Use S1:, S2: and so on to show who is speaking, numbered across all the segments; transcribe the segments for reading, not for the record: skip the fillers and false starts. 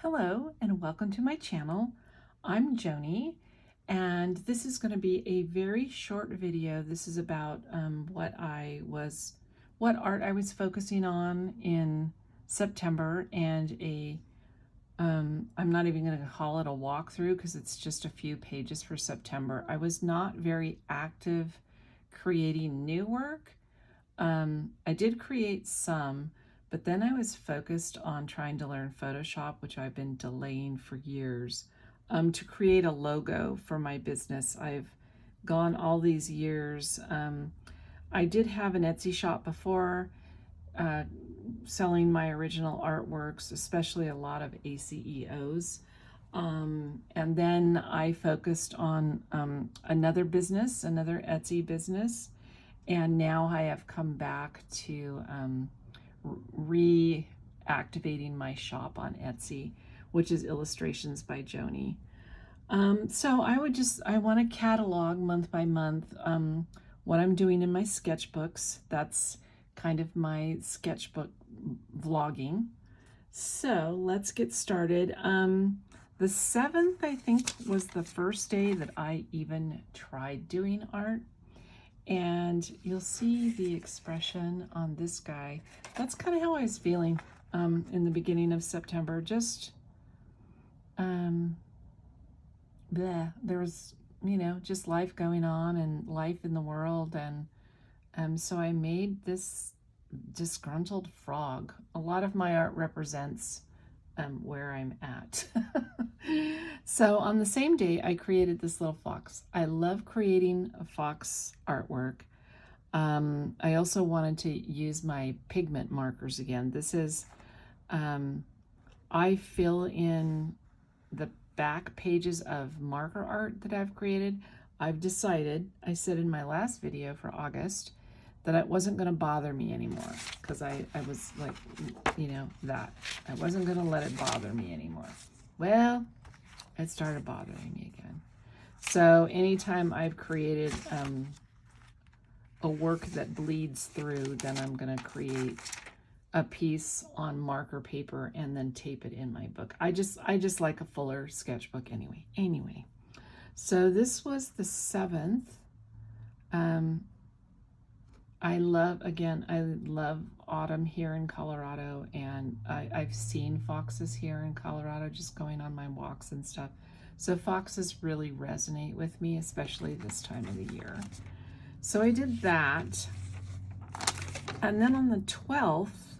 S1: Hello and welcome to my channel. I'm Joni and this is going to be a very short video. This is about what art I was focusing on in September, and I'm not even going to call it a walkthrough because it's just a few pages for September. I was not very active creating new work. I did create some, but then I was focused on trying to learn Photoshop, which I've been delaying for years, to create a logo for my business. I've gone all these years. I did have an Etsy shop before, selling my original artworks, especially a lot of ACEOs. And then I focused on another business, another Etsy business. And now I have come back to reactivating my shop on Etsy, which is Illustrations by Joni. So I want to catalog month by month what I'm doing in my sketchbooks. That's kind of my sketchbook vlogging. So let's get started. The 7th, I think, was the first day that I even tried doing art. And you'll see the expression on this guy. That's kind of how I was feeling in the beginning of September. Just, there was, just life going on and life in the world. And so I made this disgruntled frog. A lot of my art represents where I'm at. So on the same day, I created this little fox. I love creating a fox artwork. I also wanted to use my pigment markers again. This is, I fill in the back pages of marker art that I've created. I've decided, I said in my last video for August, that it wasn't going to bother me anymore, because I was like, that. I wasn't going to let it bother me anymore. Well, it started bothering me again. So anytime I've created a work that bleeds through, then I'm going to create a piece on marker paper and then tape it in my book. I just like a fuller sketchbook anyway. So this was the 7th. I love autumn here in Colorado, and I've seen foxes here in Colorado just going on my walks and stuff. So foxes really resonate with me, especially this time of the year. So I did that. And then on the 12th,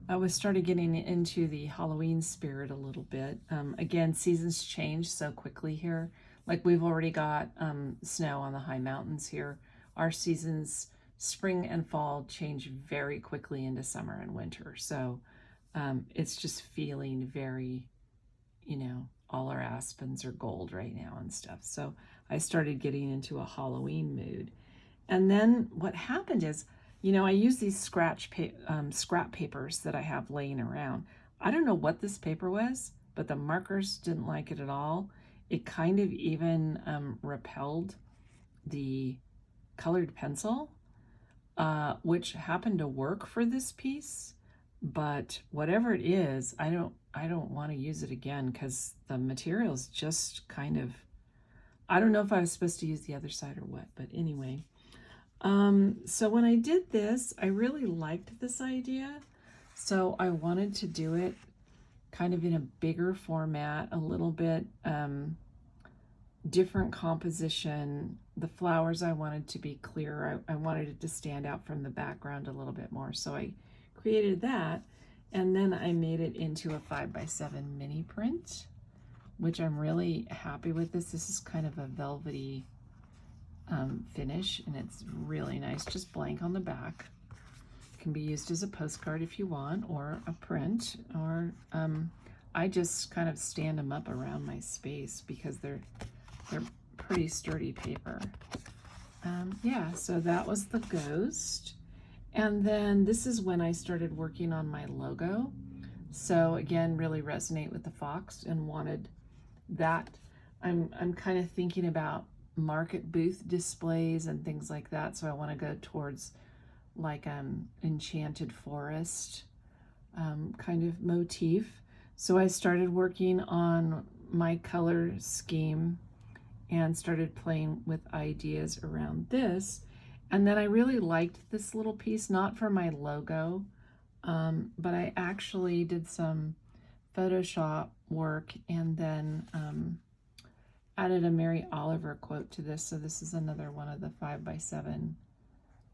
S1: I started getting into the Halloween spirit a little bit. Again, seasons change so quickly here. Like, we've already got snow on the high mountains here. Our seasons, spring and fall, change very quickly into summer and winter. So it's just feeling very, all our aspens are gold right now and stuff. So I started getting into a Halloween mood. And then what happened is, I use these scrap papers that I have laying around. I don't know what this paper was, but the markers didn't like it at all. It kind of even repelled the colored pencil, which happened to work for this piece. But whatever it is, I don't want to use it again, because the material's just kind of, I don't know if I was supposed to use the other side or what, but anyway. So when I did this, I really liked this idea. So I wanted to do it kind of in a bigger format, a little bit different composition. The flowers I wanted to be clearer. I wanted it to stand out from the background a little bit more. So I created that, and then I made it into a 5x7 mini print, which I'm really happy with. This is kind of a velvety finish, and it's really nice, just blank on the back. It can be used as a postcard if you want, or a print, or I just kind of stand them up around my space because they're pretty sturdy paper. Yeah, so that was the ghost. And then this is when I started working on my logo. So again, really resonate with the fox and wanted that. I'm kind of thinking about market booth displays and things like that. So I want to go towards like enchanted forest kind of motif. So I started working on my color scheme and started playing with ideas around this. And then I really liked this little piece, not for my logo, but I actually did some Photoshop work and then added a Mary Oliver quote to this. So this is another one of the 5x7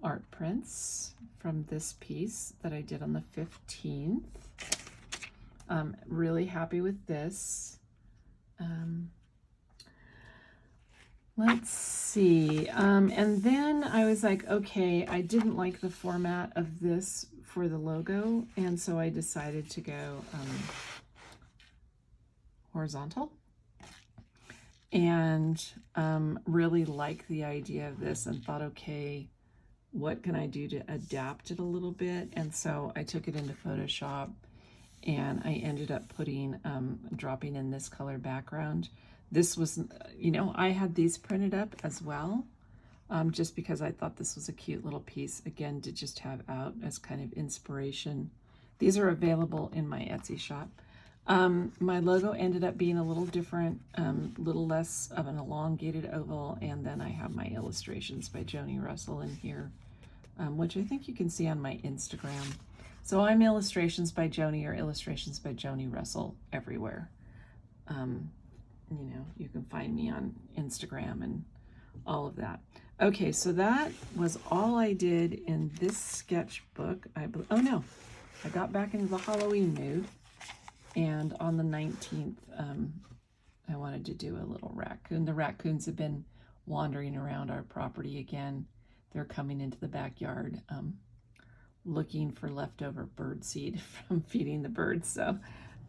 S1: art prints from this piece that I did on the 15th. Really happy with this. Let's see. And then I was like, okay, I didn't like the format of this for the logo, and so I decided to go horizontal. And really like the idea of this and thought, okay, what can I do to adapt it a little bit? And so I took it into Photoshop and I ended up putting, dropping in this color background. This was, you know, I had these printed up as well, just because I thought this was a cute little piece, again, to just have out as kind of inspiration. These are available in my Etsy shop. My logo ended up being a little different, little less of an elongated oval, and then I have my illustrations by Joni Russell in here, which I think you can see on my Instagram. So I'm Illustrations by Joni or Illustrations by Joni Russell everywhere. You know, you can find me on Instagram and all of that. Okay, so that was all I did in this sketchbook. Oh no, I got back into the Halloween mood, and on the 19th, I wanted to do a little raccoon. The raccoons have been wandering around our property again. They're coming into the backyard, looking for leftover bird seed from feeding the birds. So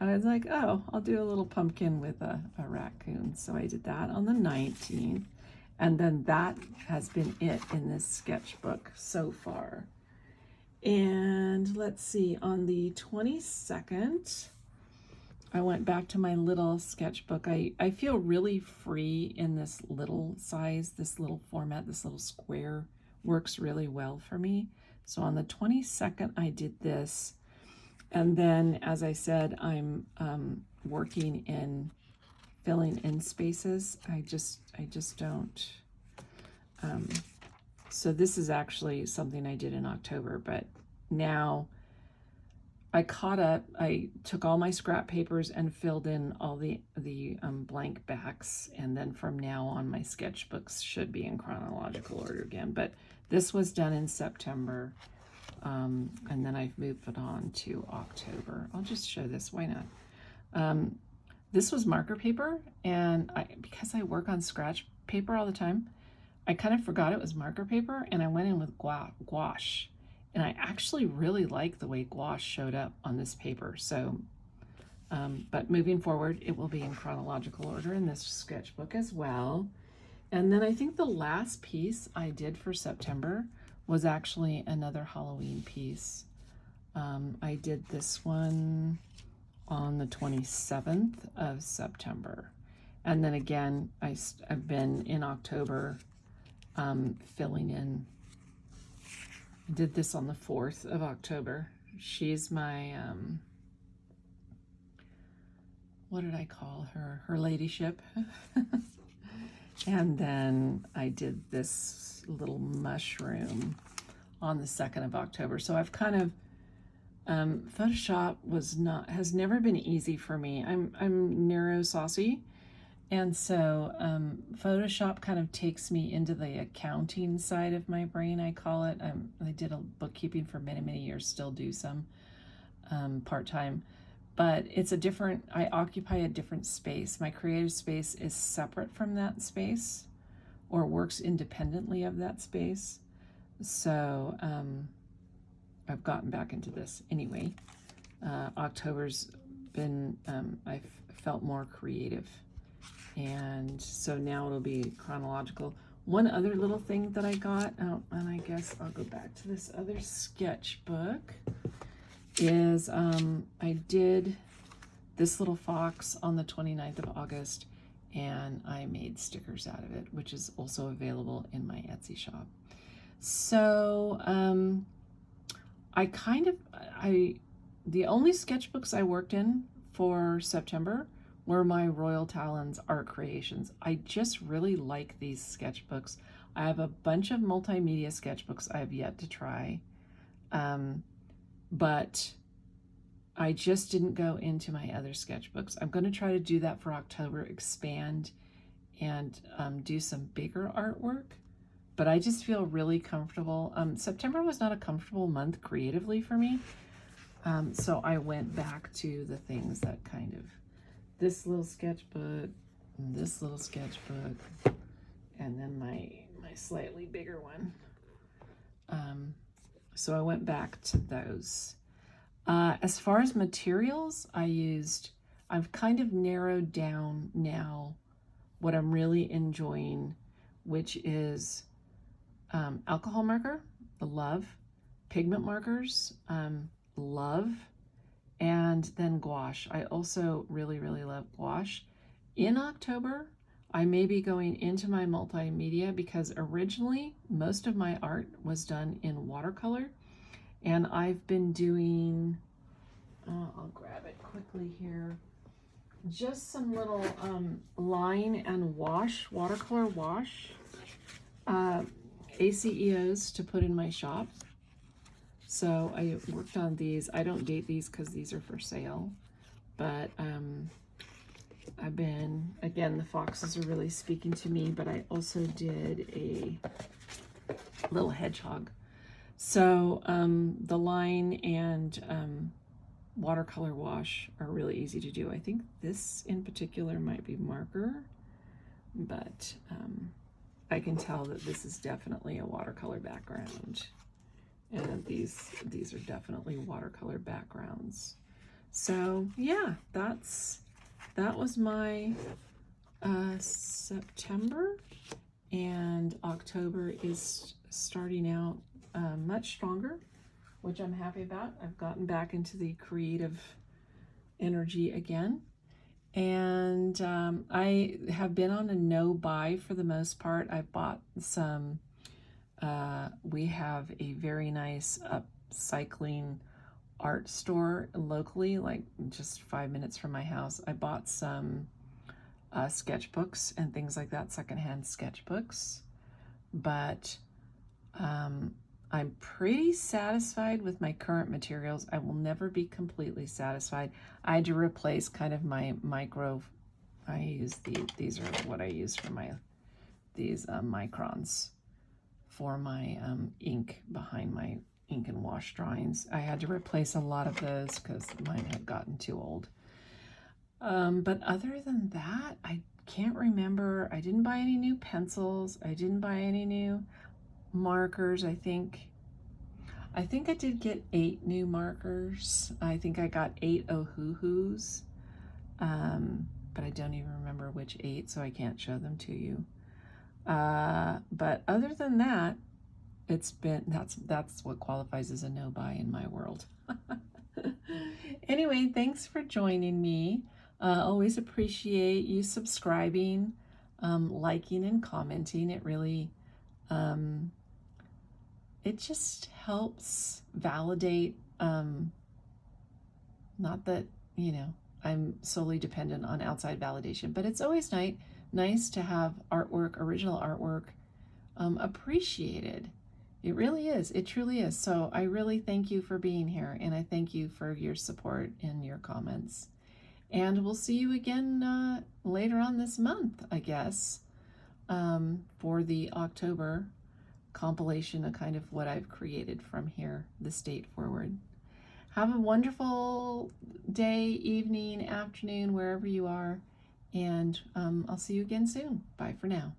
S1: I was like, oh, I'll do a little pumpkin with a raccoon. So I did that on the 19th. And then that has been it in this sketchbook so far. And let's see, on the 22nd, I went back to my little sketchbook. I feel really free in this little size, this little format, this little square works really well for me. So on the 22nd, I did this. And then, as I said, I'm working in filling in spaces. I just don't. So this is actually something I did in October, but now I caught up. I took all my scrap papers and filled in all the blank backs, and then from now on, my sketchbooks should be in chronological order again. But this was done in September. And then I've moved it on to October. I'll just show this, why not? This was marker paper, and because I work on scratch paper all the time, I kind of forgot it was marker paper, and I went in with gouache. And I actually really like the way gouache showed up on this paper. So, but moving forward, it will be in chronological order in this sketchbook as well. And then I think the last piece I did for September was actually another Halloween piece. I did this one on the 27th of September. And then again, I've been in October filling in. I did this on the 4th of October. She's my, what did I call her? Her ladyship. And then I did this little mushroom on the 2nd of October. So I've kind of, Photoshop has never been easy for me. I'm neuro saucy. And so Photoshop kind of takes me into the accounting side of my brain, I call it. I did a bookkeeping for many, many years, still do some part-time. But it's I occupy a different space. My creative space is separate from that space or works independently of that space. So I've gotten back into this. Anyway, October's been, I've felt more creative. And so now it'll be chronological. One other little thing that I got, and I guess I'll go back to this other sketchbook, is I did this little fox on the 29th of August, and I made stickers out of it, which is also available in my Etsy shop. So the only sketchbooks I worked in for September were my Royal Talons art creations. I just really like these sketchbooks. I have a bunch of multimedia sketchbooks I have yet to try, but I just didn't go into my other sketchbooks. I'm going to try to do that for October, expand and do some bigger artwork, but I just feel really comfortable. September was not a comfortable month creatively for me, so I went back to the things that kind of, this little sketchbook, and this little sketchbook, and then my slightly bigger one. So I went back to those. As far as materials, I've kind of narrowed down now what I'm really enjoying, which is alcohol marker, love, pigment markers, love, and then gouache. I also really, really love gouache. In October, I may be going into my multimedia because originally most of my art was done in watercolor, and I've been doing, I'll grab it quickly here, just some little line and wash, watercolor wash, ACEOs to put in my shop. So I worked on these. I don't date these because these are for sale, but I've been, again, the foxes are really speaking to me, but I also did a little hedgehog. So the line and watercolor wash are really easy to do. I think this in particular might be marker, but I can tell that this is definitely a watercolor background. And these are definitely watercolor backgrounds. So yeah, that was my September, and October is starting out much stronger, which I'm happy about. I've gotten back into the creative energy again, and I have been on a no buy for the most part. I bought some, we have a very nice upcycling art store locally, like just 5 minutes from my house. I bought some sketchbooks and things like that, secondhand sketchbooks, but I'm pretty satisfied with my current materials. I will never be completely satisfied. I had to replace kind of my micro, I use these are what I use for these microns for my ink behind my ink and wash drawings. I had to replace a lot of those because mine had gotten too old. But other than that, I can't remember. I didn't buy any new pencils. I didn't buy any new markers. I think I did get 8 new markers. I think I got 8 Ohuhus, but I don't even remember which 8, so I can't show them to you. But other than that, it's been, that's what qualifies as a no buy in my world. Anyway, thanks for joining me. Always appreciate you subscribing, liking and commenting. It really, it just helps validate, not that, you know, I'm solely dependent on outside validation, but it's always nice to have artwork, original artwork, appreciated. It really is. It truly is. So I really thank you for being here, and I thank you for your support and your comments. And we'll see you again later on this month, I guess, for the October compilation of kind of what I've created from here, this date forward. Have a wonderful day, evening, afternoon, wherever you are, and I'll see you again soon. Bye for now.